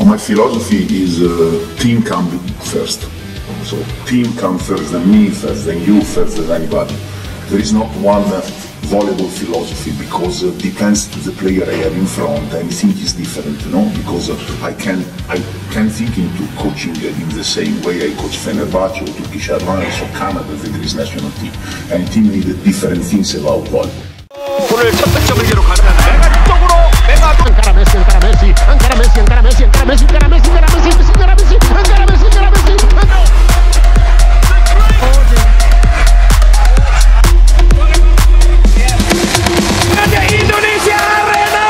my philosophy is team come first. So team come first, then me first, then you first, than anybody. There is not one volleyball philosophy because it depends to the player I have in front. Anything is different, because I can think into coaching in the same way I coach Fenerbahce or Turkish Airlines or Canada, the Greece national team. And team need different things about volleyball. 오늘 첫 득점을 기록하는 메가쪽으로 Ankara Messi, Ankara Messi, Ankara Messi, Ankara Messi, Ankara Messi, Ankara Messi, Ankara Messi, Ankara Messi, Ankara Messi, Ankara Messi, Ankara Messi. Indonesia Arena.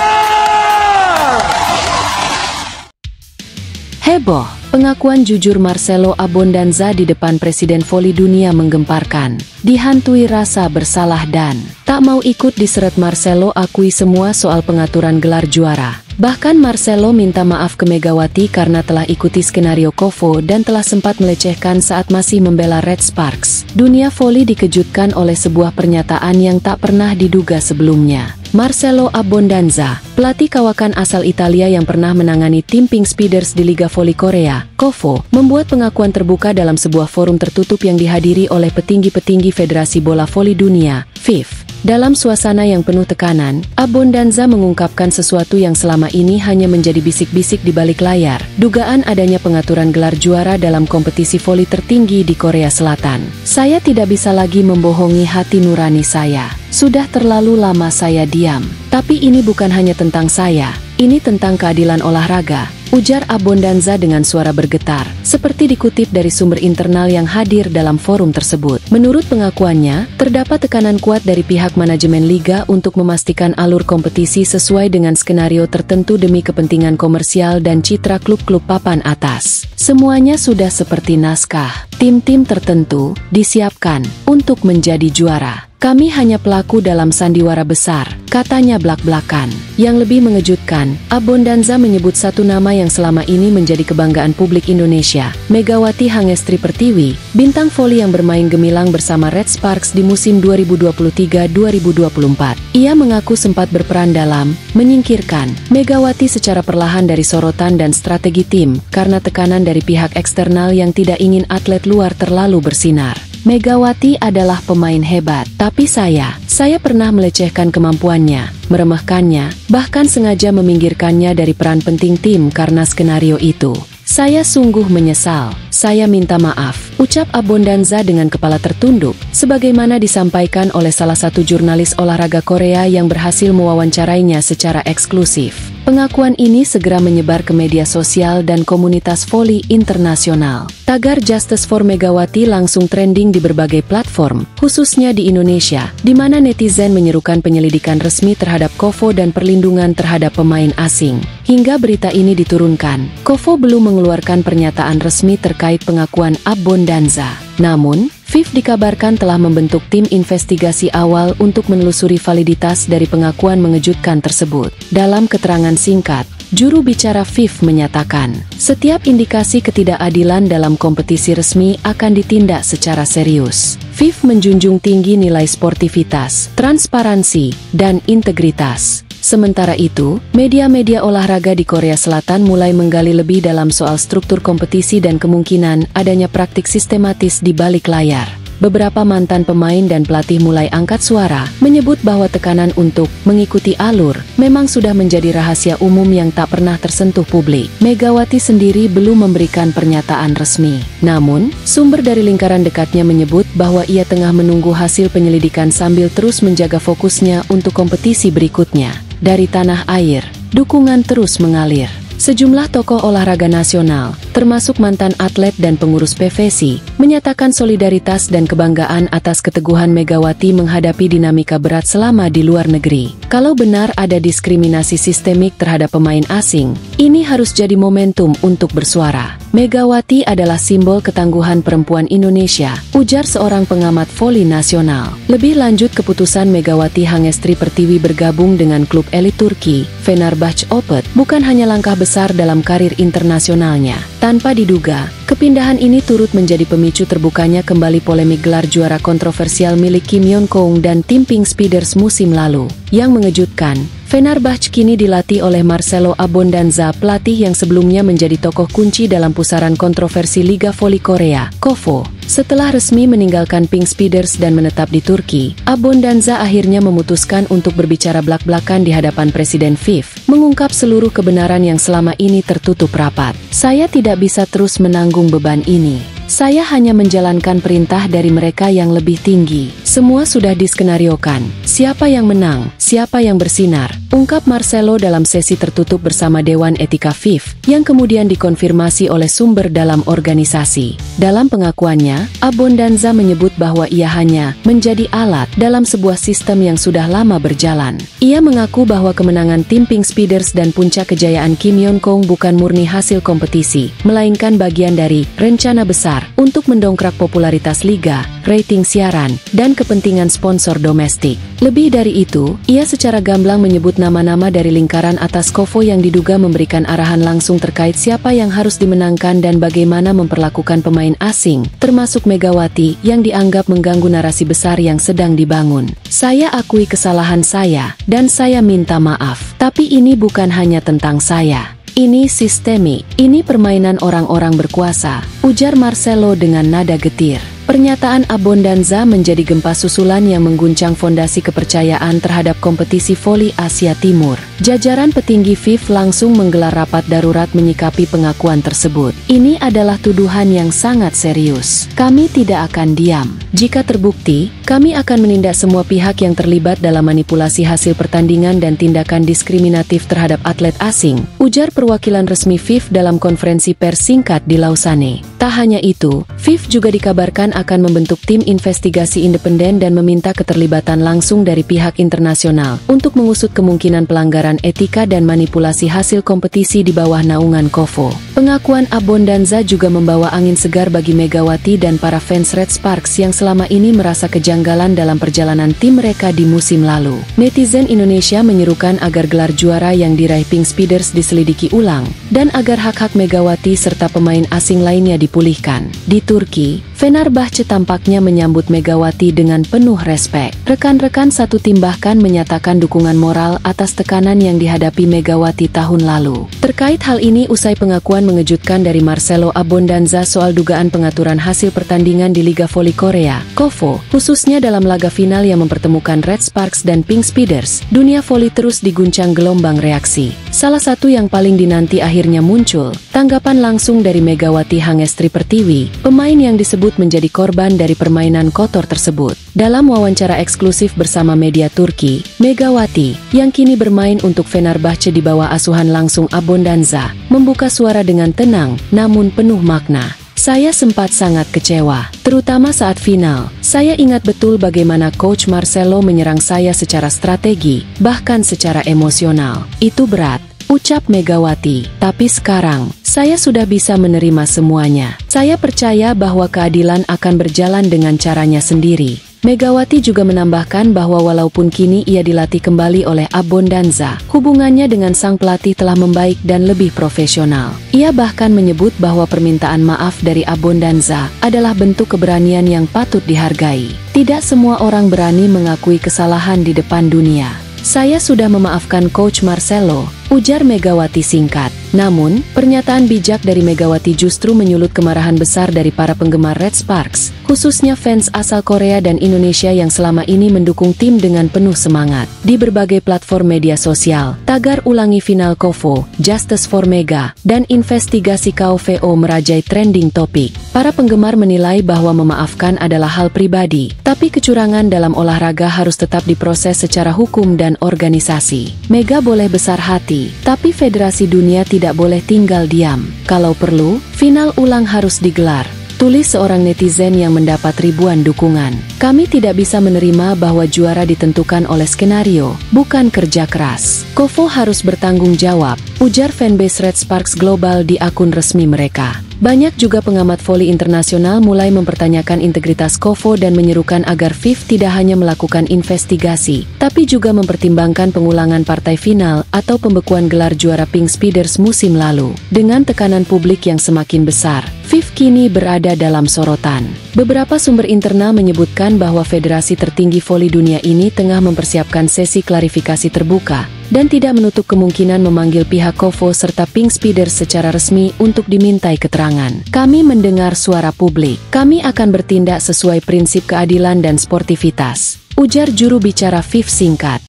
Heboh, pengakuan jujur Marcelo Abondanza di depan Presiden Voli Dunia menggemparkan. Dihantui rasa bersalah dan tak mau ikut diseret. Marcelo akui semua soal pengaturan gelar juara. Bahkan Marcelo minta maaf ke Megawati karena telah ikuti skenario Kovo dan telah sempat melecehkan saat masih membela Red Sparks. Dunia voli dikejutkan oleh sebuah pernyataan yang tak pernah diduga sebelumnya. Marcelo Abondanza, pelatih kawakan asal Italia yang pernah menangani tim Pink Speeders di Liga Voli Korea, Kovo, membuat pengakuan terbuka dalam sebuah forum tertutup yang dihadiri oleh petinggi-petinggi Federasi Bola Voli Dunia, FIF. Dalam suasana yang penuh tekanan, Abondanza mengungkapkan sesuatu yang selama ini hanya menjadi bisik-bisik di balik layar, dugaan adanya pengaturan gelar juara dalam kompetisi voli tertinggi di Korea Selatan. Saya tidak bisa lagi membohongi hati nurani saya. Sudah terlalu lama saya diam. Tapi ini bukan hanya tentang saya, ini tentang keadilan olahraga, ujar Abondanza dengan suara bergetar, seperti dikutip dari sumber internal yang hadir dalam forum tersebut. Menurut pengakuannya, terdapat tekanan kuat dari pihak manajemen liga untuk memastikan alur kompetisi sesuai dengan skenario tertentu demi kepentingan komersial dan citra klub-klub papan atas. Semuanya sudah seperti naskah. Tim-tim tertentu disiapkan untuk menjadi juara. Kami hanya pelaku dalam sandiwara besar, katanya blak-blakan. Yang lebih mengejutkan, Abondanza menyebut satu nama yang selama ini menjadi kebanggaan publik Indonesia, Megawati Hangestri Pertiwi, bintang voli yang bermain gemilang bersama Red Sparks di musim 2023-2024. Ia mengaku sempat berperan dalam menyingkirkan Megawati secara perlahan dari sorotan dan strategi tim karena tekanan dari pihak eksternal yang tidak ingin atlet luar terlalu bersinar. Megawati adalah pemain hebat, tapi saya pernah melecehkan kemampuannya, meremehkannya, bahkan sengaja meminggirkannya dari peran penting tim karena skenario itu. Saya sungguh menyesal, saya minta maaf, ucap Abondanza dengan kepala tertunduk, sebagaimana disampaikan oleh salah satu jurnalis olahraga Korea yang berhasil mewawancarainya secara eksklusif. Pengakuan ini segera menyebar ke media sosial dan komunitas voli internasional. Tagar Justice for Megawati langsung trending di berbagai platform, khususnya di Indonesia, di mana netizen menyerukan penyelidikan resmi terhadap Kovo dan perlindungan terhadap pemain asing. Hingga berita ini diturunkan, Kovo belum mengeluarkan pernyataan resmi terkait pengakuan Abondanza. Namun, FIF dikabarkan telah membentuk tim investigasi awal untuk menelusuri validitas dari pengakuan mengejutkan tersebut. Dalam keterangan singkat, juru bicara FIF menyatakan, setiap indikasi ketidakadilan dalam kompetisi resmi akan ditindak secara serius. FIF menjunjung tinggi nilai sportivitas, transparansi, dan integritas. Sementara itu, media-media olahraga di Korea Selatan mulai menggali lebih dalam soal struktur kompetisi dan kemungkinan adanya praktik sistematis di balik layar. Beberapa mantan pemain dan pelatih mulai angkat suara, menyebut bahwa tekanan untuk mengikuti alur memang sudah menjadi rahasia umum yang tak pernah tersentuh publik. Megawati sendiri belum memberikan pernyataan resmi. Namun, sumber dari lingkaran dekatnya menyebut bahwa ia tengah menunggu hasil penyelidikan sambil terus menjaga fokusnya untuk kompetisi berikutnya. Dari tanah air, dukungan terus mengalir. Sejumlah tokoh olahraga nasional, termasuk mantan atlet dan pengurus PVSI, menyatakan solidaritas dan kebanggaan atas keteguhan Megawati menghadapi dinamika berat selama di luar negeri. Kalau benar ada diskriminasi sistemik terhadap pemain asing, ini harus jadi momentum untuk bersuara. Megawati adalah simbol ketangguhan perempuan Indonesia, ujar seorang pengamat voli nasional. Lebih lanjut, keputusan Megawati Hangestri Pertiwi bergabung dengan klub elit Turki, Fenerbahce, bukan hanya langkah besar dalam karir internasionalnya, Tanpa diduga, kepindahan ini turut menjadi pemicu terbukanya kembali polemik gelar juara kontroversial milik Kim Yeon-kong dan tim Pink Speeders musim lalu. Yang mengejutkan, Fenerbahce kini dilatih oleh Marcelo Abondanza, pelatih yang sebelumnya menjadi tokoh kunci dalam pusaran kontroversi Liga Voli Korea, KOVO. Setelah resmi meninggalkan Pink Speeders dan menetap di Turki, Abondanza akhirnya memutuskan untuk berbicara blak-blakan di hadapan Presiden FIF, mengungkap seluruh kebenaran yang selama ini tertutup rapat. Saya tidak bisa terus menanggung beban ini. Saya hanya menjalankan perintah dari mereka yang lebih tinggi. Semua sudah diskenariokan. Siapa yang menang, siapa yang bersinar, ungkap Marcelo dalam sesi tertutup bersama Dewan Etika FIF, yang kemudian dikonfirmasi oleh sumber dalam organisasi. Dalam pengakuannya, Abondanza menyebut bahwa ia hanya menjadi alat dalam sebuah sistem yang sudah lama berjalan. Ia mengaku bahwa kemenangan tim Pink Speeders dan puncak kejayaan Kim Yeon-kong bukan murni hasil kompetisi, melainkan bagian dari rencana besar untuk mendongkrak popularitas liga, rating siaran, dan kepentingan sponsor domestik. Lebih dari itu, ia secara gamblang menyebut nama-nama dari lingkaran atas KOVO yang diduga memberikan arahan langsung terkait siapa yang harus dimenangkan dan bagaimana memperlakukan pemain asing, termasuk Megawati, yang dianggap mengganggu narasi besar yang sedang dibangun. Saya akui kesalahan saya, dan saya minta maaf. Tapi ini bukan hanya tentang saya. Ini sistemik, ini permainan orang-orang berkuasa, ujar Marcelo dengan nada getir. Pernyataan Abondanza menjadi gempa susulan yang mengguncang fondasi kepercayaan terhadap kompetisi voli Asia Timur. Jajaran petinggi FIF langsung menggelar rapat darurat menyikapi pengakuan tersebut. Ini adalah tuduhan yang sangat serius. Kami tidak akan diam. Jika terbukti, kami akan menindak semua pihak yang terlibat dalam manipulasi hasil pertandingan dan tindakan diskriminatif terhadap atlet asing, ujar perwakilan resmi FIF dalam konferensi pers singkat di Lausanne. Tak hanya itu, FIF juga dikabarkan akan membentuk tim investigasi independen dan meminta keterlibatan langsung dari pihak internasional untuk mengusut kemungkinan pelanggaran etika dan manipulasi hasil kompetisi di bawah naungan KOVO. Pengakuan Abondanza juga membawa angin segar bagi Megawati dan para fans Red Sparks yang selama ini merasa kejanggalan dalam perjalanan tim mereka di musim lalu. Netizen Indonesia menyerukan agar gelar juara yang diraih Pink Speeders diselidiki ulang, dan agar hak-hak Megawati serta pemain asing lainnya dipulihkan. Di Turki, Fenerbahce tampaknya menyambut Megawati dengan penuh respek. Rekan-rekan satu tim bahkan menyatakan dukungan moral atas tekanan yang dihadapi Megawati tahun lalu. Terkait hal ini, usai pengakuan mengejutkan dari Marcelo Abondanza soal dugaan pengaturan hasil pertandingan di Liga Voli Korea, KOVO, khususnya dalam laga final yang mempertemukan Red Sparks dan Pink Speeders, dunia voli terus diguncang gelombang reaksi. Salah satu yang paling dinanti akhirnya muncul, tanggapan langsung dari Megawati Hangestri Pertiwi, pemain yang disebut menjadi korban dari permainan kotor tersebut. Dalam wawancara eksklusif bersama media Turki, Megawati, yang kini bermain untuk Fenerbahce di bawah asuhan langsung Abondanza, membuka suara dengan tenang, namun penuh makna. Saya sempat sangat kecewa, terutama saat final. Saya ingat betul bagaimana Coach Marcelo menyerang saya secara strategi, bahkan secara emosional. Itu berat, ucap Megawati. Tapi sekarang, saya sudah bisa menerima semuanya. Saya percaya bahwa keadilan akan berjalan dengan caranya sendiri. Megawati juga menambahkan bahwa walaupun kini ia dilatih kembali oleh Abondanza, hubungannya dengan sang pelatih telah membaik dan lebih profesional. Ia bahkan menyebut bahwa permintaan maaf dari Abondanza adalah bentuk keberanian yang patut dihargai. Tidak semua orang berani mengakui kesalahan di depan dunia. Saya sudah memaafkan Coach Marcelo, ujar Megawati singkat. Namun, pernyataan bijak dari Megawati justru menyulut kemarahan besar dari para penggemar Red Sparks, khususnya fans asal Korea dan Indonesia yang selama ini mendukung tim dengan penuh semangat. Di berbagai platform media sosial, tagar ulangi final KOVO, Justice for Mega, dan investigasi KOVO merajai trending topik. Para penggemar menilai bahwa memaafkan adalah hal pribadi, tapi kecurangan dalam olahraga harus tetap diproses secara hukum dan organisasi. Mega boleh besar hati, tapi Federasi Dunia tidak boleh tinggal diam. Kalau perlu, final ulang harus digelar. tulis seorang netizen yang mendapat ribuan dukungan. Kami tidak bisa menerima bahwa juara ditentukan oleh skenario, bukan kerja keras. Kovo harus bertanggung jawab, ujar fanbase Red Sparks Global di akun resmi mereka. Banyak juga pengamat voli internasional mulai mempertanyakan integritas Kovo dan menyerukan agar FIF tidak hanya melakukan investigasi, tapi juga mempertimbangkan pengulangan partai final atau pembekuan gelar juara Pink Speeders musim lalu. Dengan tekanan publik yang semakin besar, FIF kini berada dalam sorotan. Beberapa sumber internal menyebutkan bahwa federasi tertinggi voli dunia ini tengah mempersiapkan sesi klarifikasi terbuka dan tidak menutup kemungkinan memanggil pihak Kovo serta Pink Speeders secara resmi untuk dimintai keterangan. Kami mendengar suara publik. Kami akan bertindak sesuai prinsip keadilan dan sportivitas, ujar juru bicara FIF singkat.